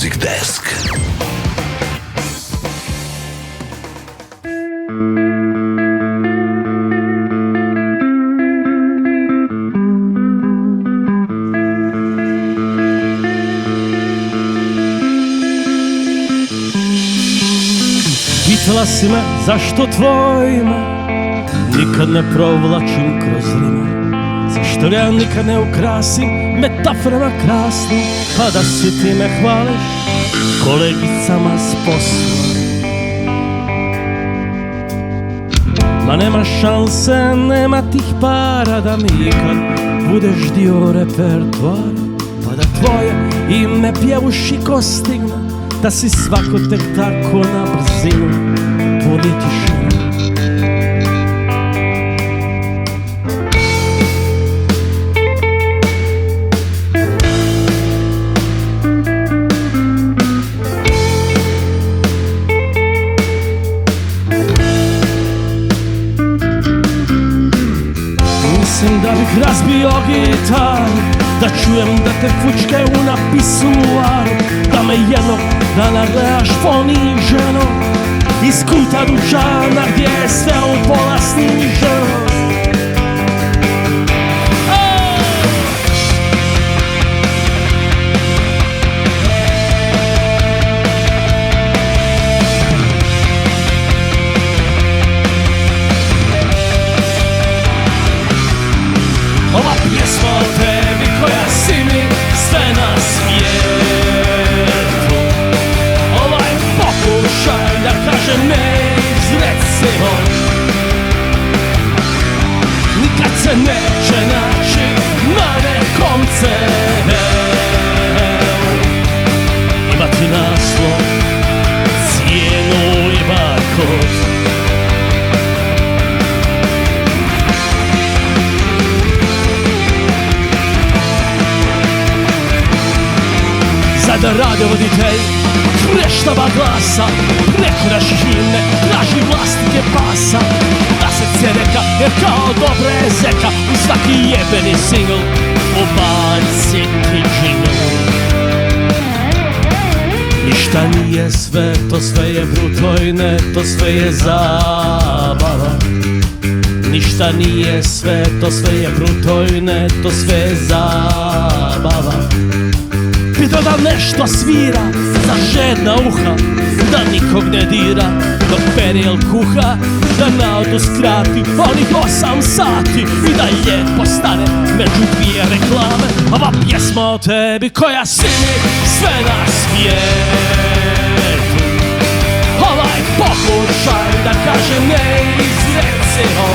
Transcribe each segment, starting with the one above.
Music Desk. Pitala si me zašto tvoj ime nikad ne provlačim kroz rime, zašto ja nikad ne ukrasim metaforama krasnim, pa da si ti me hvališ kolegicama s posla. Ma nema šanse, nema tih para da mi ikad budeš dio repertoara, pa da tvoje ime pjevuši ko stigne, da si svako tek tako na brzinu puni tišinu. Mislim da bih razbio gitaru, da čujem da te fučke u napisuaru, da me jednog dana gledaš poniženo iz kuta dućana gdje je sve u pola sniženo. Ova pjesma o tebi koja si mi sve na svijetu, ovaj pokušaj da kažem neizrecivo, nikad se neće naći na nekom CD-u. Imati naslov, cijenu i barkod, da radiovoditelj kreštava glasa, nekuraš himne, traži vlastike pasa, da se cedeka jer kao dobra je zeka u svaki jebeni singl ubaciti džingl. Ništa nije sve, to sve je bruto i ne, to sve je zabava. Ništa nije sve, to sve je bruto i ne, to sve je zabava. Pitao da nešto svira za žedna uha, da nikog ne dira dok peril kuha, da na auto skrati onih 8 sati i da lijepo stane među dvije reklame. Ova pjesma o tebi koja si mi sve na svijetu, ovaj pokušaj da kažem neizrecivo,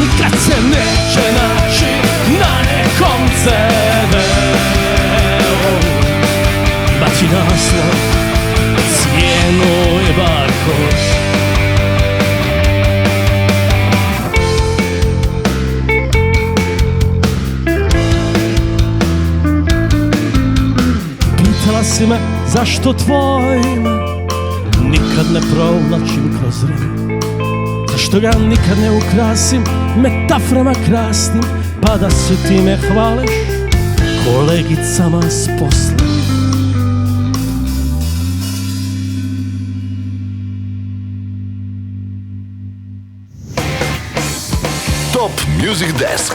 nikad se neće naći na nekom CD-u. Imati naslov, cijenu i barkod. Pitala si me zašto tvoj ime nikad ne provlačim kroz rime, zašto ga nikad ne ukrasim metaforama krasnim, pa da se ti me hvališ kolegicama s posla. Top Music Desk.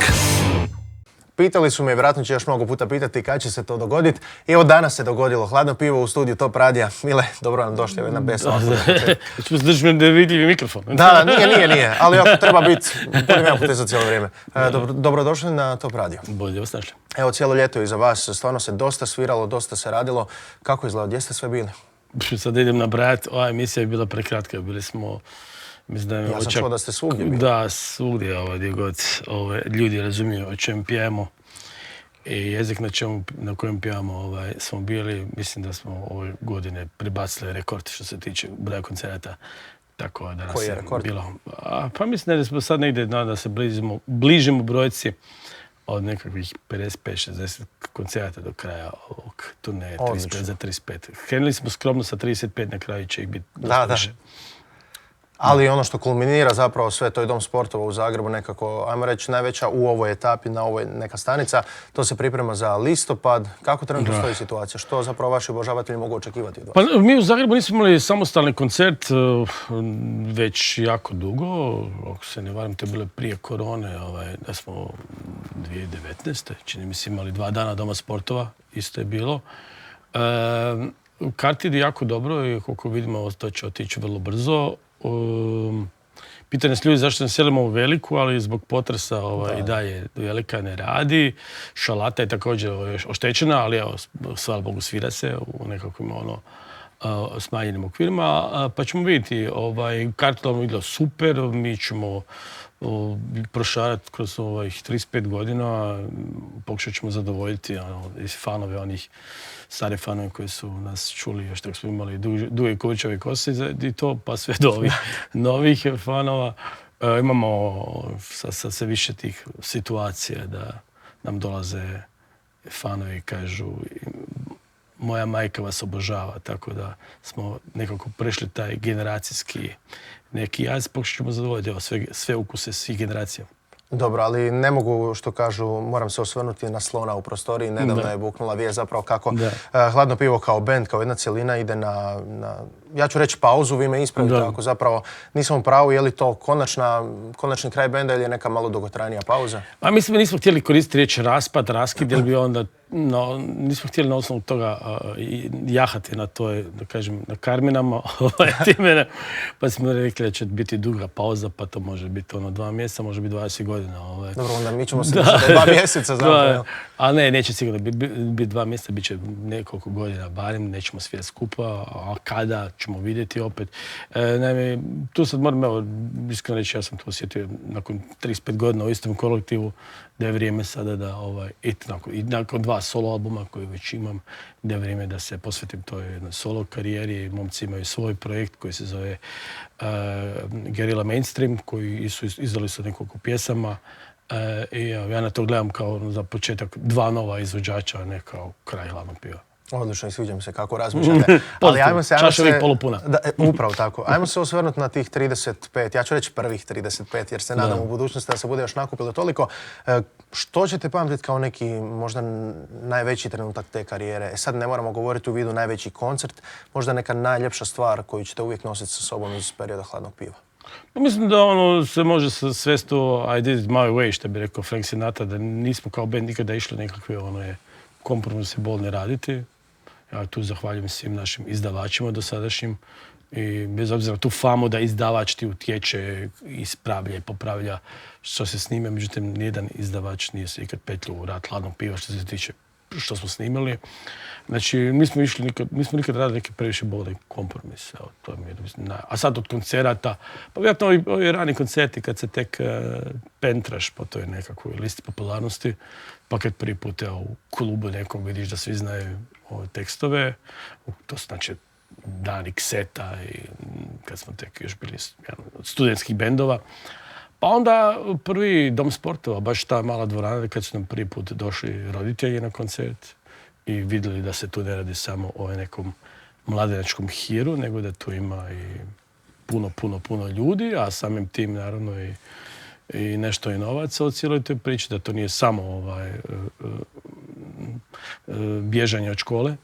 Pitali su me, vjerojatno će još mnogo puta pitati kad će se to dogoditi. I evo danas se dogodilo. Hladno pivo u studiju Top Radija. Mile, dobro nam došli, jedna pesma. Drži me nevidljivi mikrofon. Da, nije. Ali ako treba biti, budem ja potezao cijelo vrijeme. Dobrodošli na Top Radio. Bolje vas našli. Evo, cijelo ljeto je iza vas. Stvarno se dosta sviralo, dosta se radilo. Kako izgleda? Gdje ste sve bili? Sad idem nabrajati. Ova emisija je bila prekratka. Bili smo... Ja sam čuo da ste svugdje bili. Da, svugdje, gdje god ljudi razumiju o čem pijemo i jezik na kojem pijamo smo bili. Mislim da smo ove godine prebacili rekord što se tiče broja koncerata. Tako da nas koji je rekord? Bilo. Pa mislim da smo sad negdje da se bližimo brojci od nekakvih 55-60 koncerata do kraja ovog turneja, 35 za 35. Krenuli smo skromno sa 35, na kraju će ih biti dosta više. Ali ono što kulminira zapravo sve, to je Dom sportova u Zagrebu, nekako, ajmo reći, najveća u ovoj etapi, na ovoj neka stanica. To se priprema za listopad. Kako trenutno stoji situacija? Što zapravo vaši obožavatelji mogu očekivati od vas? Pa mi u Zagrebu nismo imali samostalni koncert već jako dugo. Ako se ne varam, to je bilo prije korone, da smo 2019. čini mi se imali 2 dana Doma sportova, isto je bilo. Kart ide jako dobro i koliko vidimo to će otići vrlo brzo. Pitanje se ljudi zašto ne selimo u Veliku, ali zbog potresa i dalje Velika ne radi. Šalata je također oštećena, ali evo, hvala Bogu, svira se u nekakvim smanjenim okvirima. Pa ćemo vidjeti, kartelom ide super, mi ćemo prošarati kroz ovih 35 godina, pokušat ćemo zadovoljiti fanove onih stare fanove koji su nas čuli još tako smo imali duge kućave kose i to, pa sve do ovih novih fanova. Imamo sa sve više tih situacija da nam dolaze fanovi i kažu moja majka vas obožava, tako da smo nekako prešli taj generacijski neki jaz, pokušat ćemo zadovoljiti sve ukuse svih generacija. Dobro, ali ne mogu, što kažu, moram se osvrnuti na slona u prostoriji. Nedavno je buknula vijest zapravo kako Hladno pivo kao bend, kao jedna cjelina ide na ja ću reći pauzu, vi me ispravite ako zapravo nisam u pravu, je li to konačni kraj benda ili je neka malo dugotrajnija pauza? A mislim da nismo htjeli koristiti riječ raspad, raskid, jer bi onda nismo htjeli na osnovu toga jahati na toj, da kažem, na karminama timene, pa smo rekli da će biti duga pauza, pa to može biti 2 mjeseca, može biti 20 godina. Dobro, onda mi ćemo se da 2 mjeseca zapravo. A ne, neće sigurno biti 2 mjeseca, bit će nekoliko godina barem, nećemo svirati skupa, a kada ćemo vidjeti opet. Naime, tu sad moram, iskreno reći, ja sam to osjetio nakon 35 godina u istom kolektivu, da je vrijeme sada da, i nakon 2 solo albuma koje već imam, da je vrijeme da se posvetim toj jednoj solo karijeri. Momci imaju svoj projekt koji se zove Guerrilla Mainstream, koji su izdali su nekoliko pjesama. I ja na to gledam kao za početak 2 nova izvođača, a ne kao kraj Hladnog piva. Odlično, i sviđa mi se kako razmišljate. Ali čaša uvijek polupuna. Upravo tako. Ajmo se osvrnuti na tih 35, ja ću reći prvih 35, jer se nadam u budućnosti da se bude još nakupilo toliko. Što ćete pamtiti kao neki možda najveći trenutak te karijere? Sad ne moramo govoriti u vidu najveći koncert, možda neka najljepša stvar koju ćete uvijek nositi sa sobom iz perioda Hladnog piva. Mislim da se može svesti I did it my way, što bi rekao Frank Sinatra, da nismo kao band nikada išli nekakve kompromise bolne raditi. Ja tu zahvaljujem svim našim izdavačima dosadašnjim i bez obzira na tu famu da izdavač ti utječe, ispravlja i popravlja što se snime, međutim nijedan izdavač nije se ikad petlju u rad Hladnog piva što se tiče što smo snimali. Znači, nismo nikad radili neke previše bolne kompromise. A sad od koncerata, pa vjerojatno ovi rani koncerti kad se tek pentraš po toj nekakvoj listi popularnosti, pa kad prvi put u klubu nekom vidiš da svi znaju ove tekstove, to znači dani kseta i kad smo tek još bili od studentskih bendova. Pa onda prvi Dom sportova, baš ta mala dvorana, kad su nam prvi put došli roditelji na koncert i vidjeli da se tu ne radi samo o nekom mladenačkom hiru, nego da tu ima i puno ljudi, a samim tim naravno i nešto i novaca o cijeloj toj priči, da to nije samo bježanje od škole.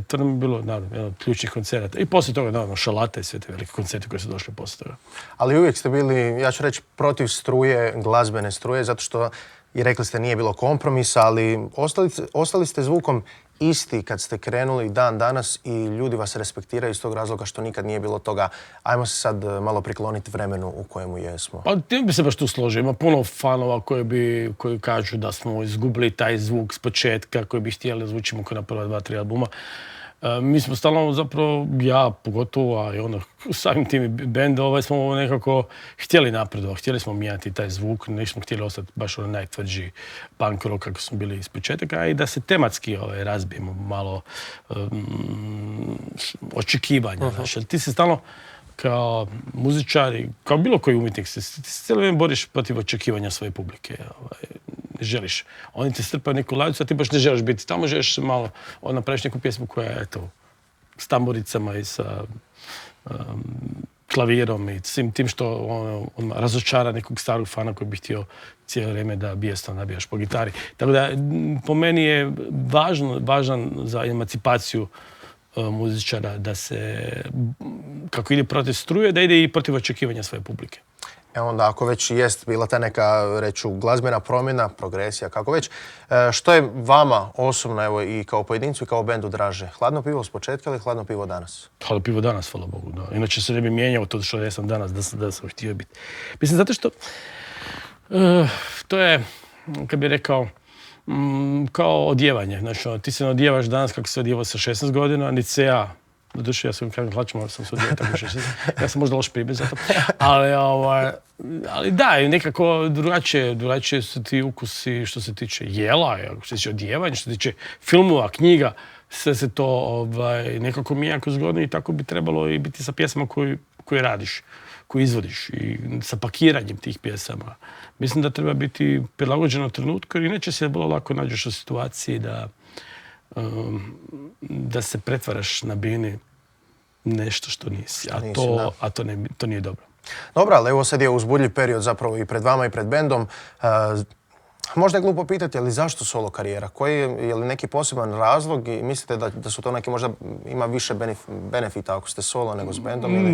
To nam je bilo, naravno, jedan od ključnih koncerata. I poslije toga, naravno, Šalata i sve te velike koncerte koji su došli poslije toga. Ali uvijek ste bili, ja ću reći, protiv struje, glazbene struje, zato što, i rekli ste, nije bilo kompromisa, ali ostali ste zvukom isti kad ste krenuli dan danas i ljudi vas respektiraju iz tog razloga što nikad nije bilo toga. Ajmo se sad malo prikloniti vremenu u kojemu jesmo. Pa ti bi se baš tu složio. Ima puno fanova koji kažu da smo izgubili taj zvuk s početka, koji bi htjeli zvučimo kao na prva 2-3 albuma. Mi smo stalno zapravo, ja pogotovo, a i samim tim bend, smo nekako htjeli napredovati, htjeli smo mijenjati taj zvuk, nismo htjeli ostati baš najtvrđi punk rock kako smo bili iz početaka, i da se tematski razbijemo malo očekivanja. Znači, ti se stalno kao muzičar i kao bilo koji umjetnik, ti se cijelo vrijeme boriš protiv očekivanja svoje publike. Ne želiš. Oni ti strpaju neku ladicu, a ti baš ne želiš biti. Tamo želiš malo napraviš neku pjesmu koja je s tamburicama i sa klavirom i svim tim što on razočara nekog starog fana koji bi htio cijelo vrijeme da bijesno nabijaš po gitari. Tako da, po meni je važan za emancipaciju muzičara da se, kako ide protiv struje, da ide i protiv očekivanja svoje publike. Onda ako već jest bila ta neka, reću, glazbena promjena, progresija, kako već, što je vama osobno, evo, i kao pojedincu i kao bendu draže? Hladno pivo s početka ili hladno pivo danas? Hladno pivo danas, hvala Bogu, da. Inače se ne bi mijenjao to što ja sam danas, da sam htio biti. Mislim, zato što to je, kad bih rekao, kao odjevanje. Znači, ti se ne odjevaš danas kako se odjevao sa 16 godina, niti se ja. Doduše, ja sam kažem hlačima, sam se odjevao tako 16. Ja sam možda loš primjer za to. Ali da, nekako drugačije su ti ukusi što se tiče jela, što se tiče odjevanja, što se tiče filmova, knjiga. Sve se to nekako mijenja kroz godine i tako bi trebalo i biti sa pjesama koje radiš, koje izvodiš i sa pakiranjem tih pjesama. Mislim da treba biti prilagođeno trenutku jer inače se vrlo lako nađeš u situaciji da se pretvaraš na bini nešto što nisi, a to nije dobro. Dobro, ali evo sad je uzbudljiv period zapravo i pred vama i pred bendom. Možda je glupo pitati, ali zašto solo karijera? Je li neki poseban razlog i mislite da su to neki, možda ima više benefita ako ste solo nego s bendom? Ili?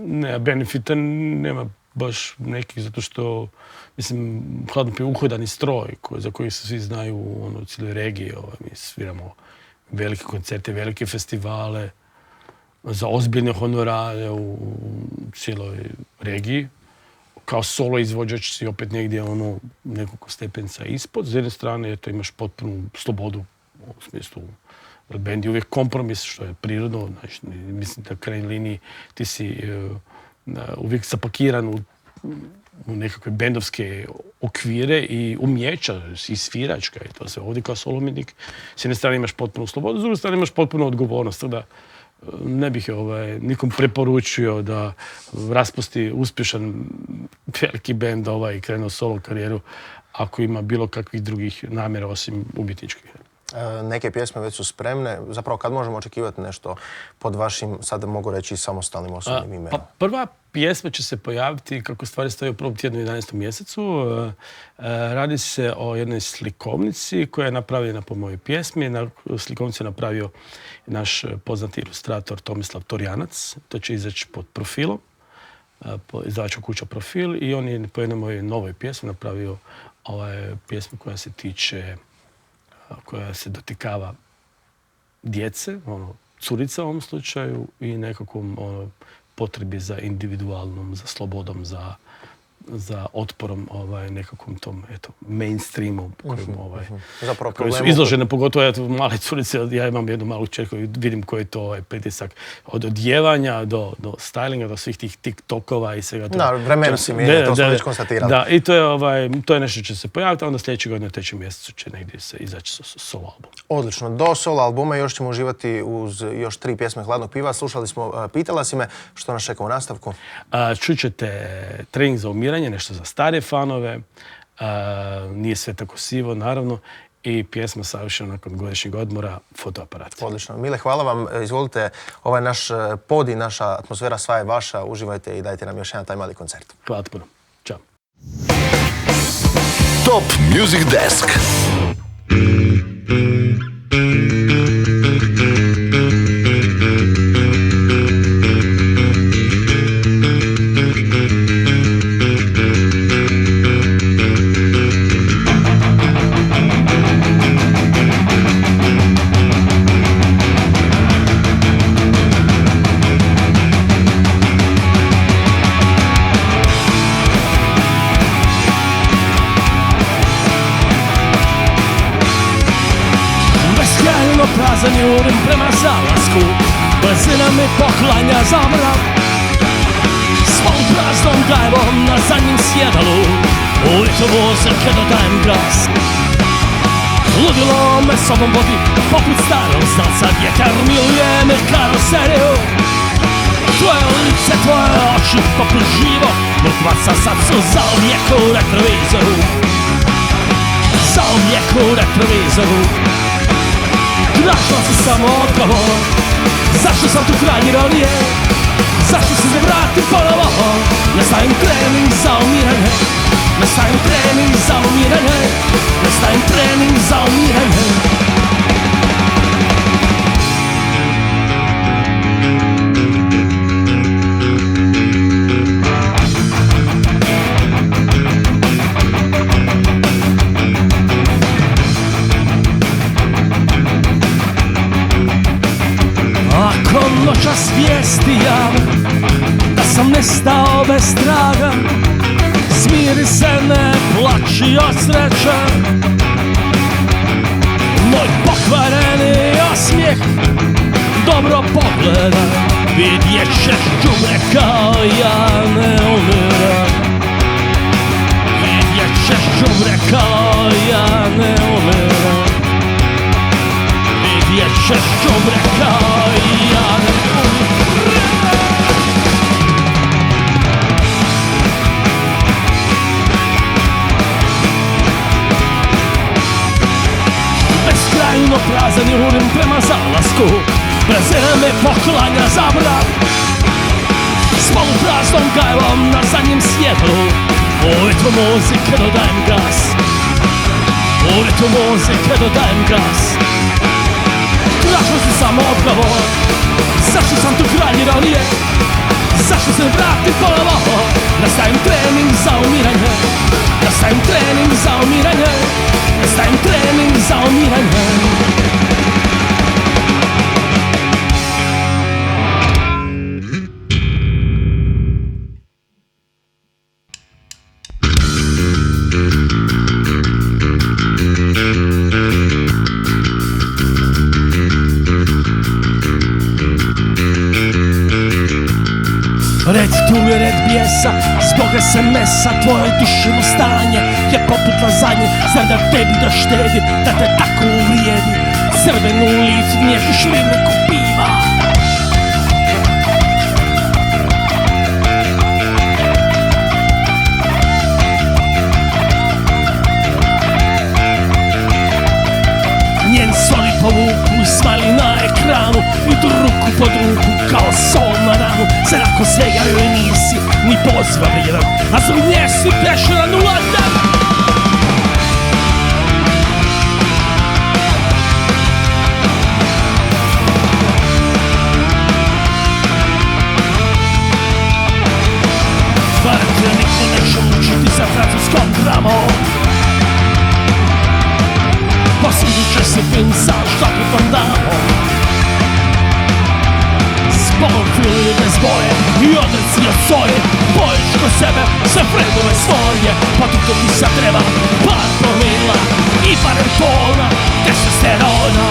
Ne, benefita nema baš nekih, zato što, mislim, hladno pivo uhodani stroj za koji se svi znaju u cijeloj regiji. Mi sviramo velike koncerte, velike festivale za ozbiljne honorare u cijeloj regiji. Kao solo izvođač si opet negdje nekoliko stepenca ispod. S jedne strane imaš potpunu slobodu u smislu bend je uvijek kompromis, što je prirodno. Znači, mislim da u krajnjoj liniji ti si uvijek zapakiran u nekakve bendovske okvire i umjeća i sviračka i to sve. Ovdje kao solomidnik s jedne strane imaš potpunu slobodu, s druge strane imaš potpunu odgovornost. Da ne bih nikom preporučio da raspusti uspješan veliki bend i krenuo solo karijeru ako ima bilo kakvih drugih namjera osim umjetničkih. Neke pjesme već su spremne. Zapravo kad možemo očekivati nešto pod vašim, sad mogu reći, samostalnim osobnim imenom? Prva pjesma će se pojaviti, kako stvari stoje u prvom tjednu 11. mjesecu. Radi se o jednoj slikovnici koja je napravljena po mojoj pjesmi. Slikovnicu je napravio naš poznati ilustrator Tomislav Torjanac. To će izaći pod Profilom, izdavačka kuća Profil, i on je po jednoj mojoj novoj pjesmi napravio pjesmu koja se dotikava djece, curica u ovom slučaju, i nekakvom potrebi za individualnom, za slobodom, za otporom nekakvom tom mainstreamu koji su izložene, pogotovo male curice. Ja imam jednu malu čerku i vidim koji je to pritisak od odjevanja do stylinga, do svih tih TikTokova i svega toga. Da, vremena si mijenja, to smo već konstatirali. Da, i to je nešto će se pojaviti, a onda sljedeće godine u 3. mjesecu će negdje se izaći solo album. Odlično. Do solo albuma još ćemo uživati uz još 3 pjesme Hladnog piva. Slušali smo Pitala si me, što nas čeka u nastavku? Čućete Trening za umiranje, nešto za stare fanove, Nije sve tako sivo, naravno, i pjesma savršena nakon godišnjeg odmora, Fotoaparat. Odlično. Mile, hvala vam. Izvolite, ovaj naš pod i naša atmosfera sva je vaša. Uživajte i dajte nam još jedan taj mali koncert. Hvala puno. Ćao. Top Music Desk. Prazan jurim prema zalasku, brzina mi poklanja zamrav. Svom praznom gajbom na zadnjem sjedalu, u ritmu zrke dodajem glas. Ludilo me sobom vodi, poput starog znalca, vjetar miluje me karoseriju. Tvoje lice, tvoje oči, poput živo, mrtvaca sad su zauvijek u retrovizoru. Zauvijek u retrovizoru. Našla si samo odgovor, zašto sam tu kraj ironije, Zašto se ne vratim ponovo? Ne stavim trening za umiranje. Ne stavim trening za umiranje. Ne stavim trening za umiranje. Ako noćas vijesti jave da sam nestao bez traga, smiri se, ne plači od sreće. Moj pokvareni osmijeh dobro pogleda, vidjet ćeš đubre kao ja ne umiram. Vidjet ćeš đubre kao ja ne umiram. Vidjet ćeš đubre kao ja ne umiram. Beskrajno prazan je urim prema zalasku, prezira me poklanja za brak. S polupraznom gajlom na zadnjem svjetlu, u ritmu muzike dodajem gas. U ritmu muzike dodajem gas. Tražio si samo odgovor, zašto sam tu kralj ironije? Zašto se vratim ponovo? Nastavim trening za umiranje. Nastavim trening za umiranje. Nastavim trening za umiranje. Red tu je red bijesa, zbog SMS-a tvoje duševno stanje je poput lazanje. Zar da tebi da štedi, da te tako uvrijedi? Crvenu u licu nježiš mirne ko piva. Njen soli povuku i smali na ekranu, idu ruku pod ruku kao sol na ranu. Zar ako svega joj nisi ni pozva vrijedan, a zbog nje si prešao na 0-1. Barem te niko neće učiti za francuskom dramom. Posudit će se film sa Jean-Claude Van Damme. Spolfil je bez boje i odreci od soje. Bojiš ko sebe, sve vredove svoje. Pa tu to ti sad treba par promila i barem tona testosterona.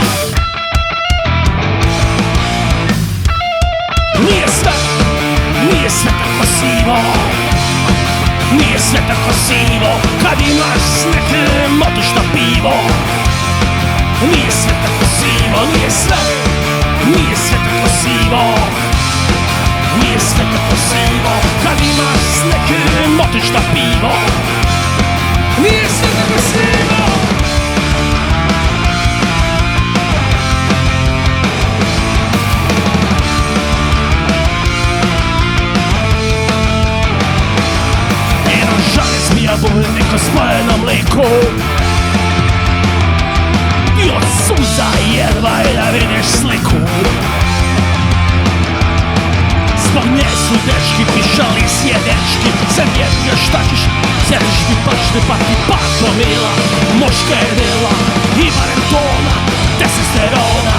Nije sve tako sivo. Nije sve tako sivo kad imaš s nekim otužno pivo. Nije sve tako sivo, nije sve tako sivo. Nije sve tako sivo kad imaš s nekim otužno pivo. Nije sve tako sivo. Jedan žale zmija boli neko spojenom liku. I od suza jedva je da vidiš sliku. Zbog nje su dečki pišali sjedečki. Sad jedno šta ćeš, sjediš ti pačne pa ti par promila. Muška je dela i barem tona testosterona.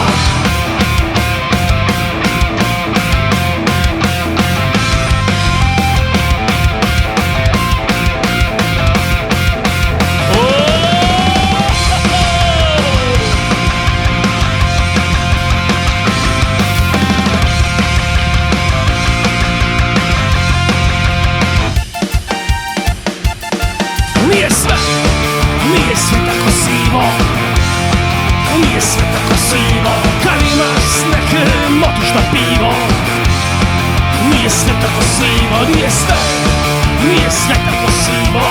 Nije sve tako sivo. Nije sve tako sivo kad imaš s nekim otužno pivo. Nije sve tako sivo, nije sve tako sivo.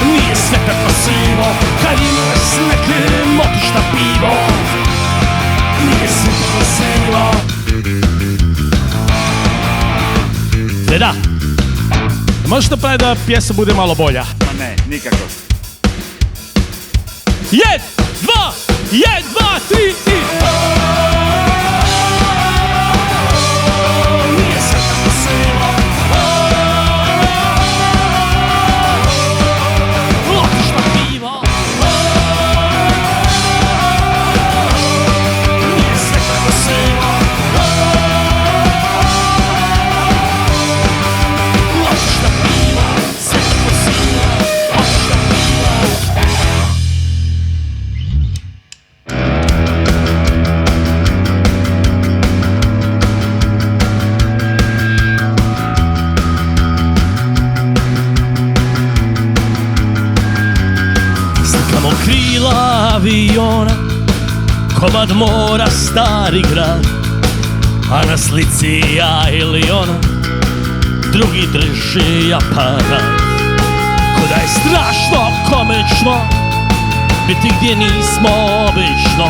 Nije sve tako sivo kad imaš s nekim otužno pivo. Nije sve tako sivo. Da. Možeš napraviti da pjesma bude malo bolja? Ma ne, nikako. 1, 2, 3 i... Nije sve tako sivo. Otišla pivo. Nije sve tako sivo. Otišla pivo. Sve tako sivo. Otišla pivo. Slikamo krila aviona, komad mora, stari grad, a na slici ja ili ona, drugi drži aparat. Ko da je strašno komično biti gdje nismo obično.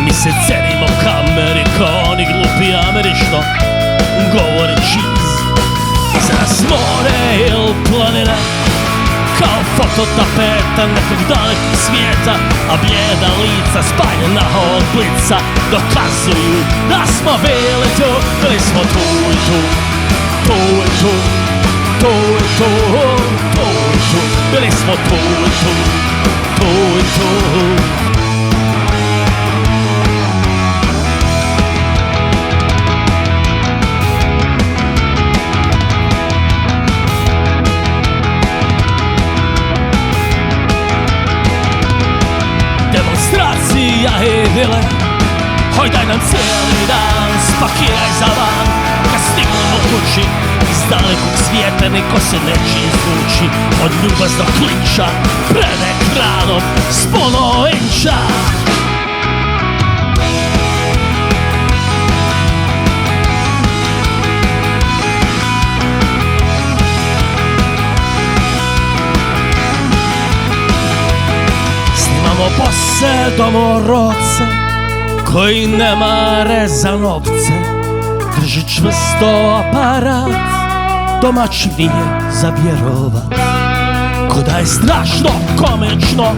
Mi se cenimo kameri ko oni glupi američno, govori cheese. Iza nas more il planina, kao fototapeta nekog dalekog svijeta, a blijeda lica spaljena od blica dokazuju da smo bili tu, bili smo tu i tu, tu i tu, tu i tu, tu i tu, bili smo tu i tu, tu i tu. Demonstracija idile, hoj daj nam cijeli dan, spakiraj za van. Kad stignemo kući, iz dalekog svijeta niko se neće izvući. Od ljubaznog klinča, pred ekranom, spono inča. Bose domorodce koji ne mare za novce, drži čvrsto aparat, domaći nije za vjerovat. Ko da je strašno komično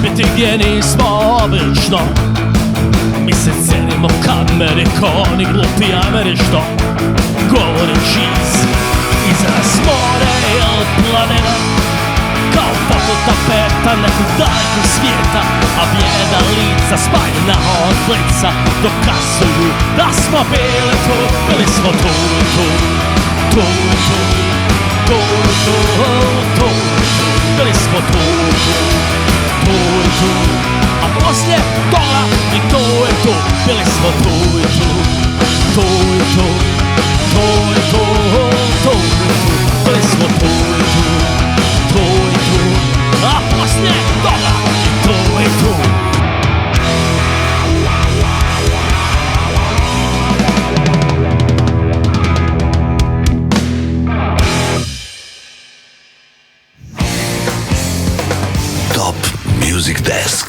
biti gdje nismo obično. Mi se cenimo kameri ko oni glupi američno, govori cheese. Iza nas more il planina, kao fototapeta nekog dalekog svijeta, a blijeda lica spaljena od blica dokazuju da smo bili tu, bili smo tu i tu, tu i tu, tu i tu, tu i tu, bili smo tu i tu, tu i tu, a poslije toga i tu i tu, bili smo tu i tu, tu i tu, tu i tu, tu i tu, bili smo tu i tu, tu i tu, a poslije toga i tu i tu. Top Music Desk.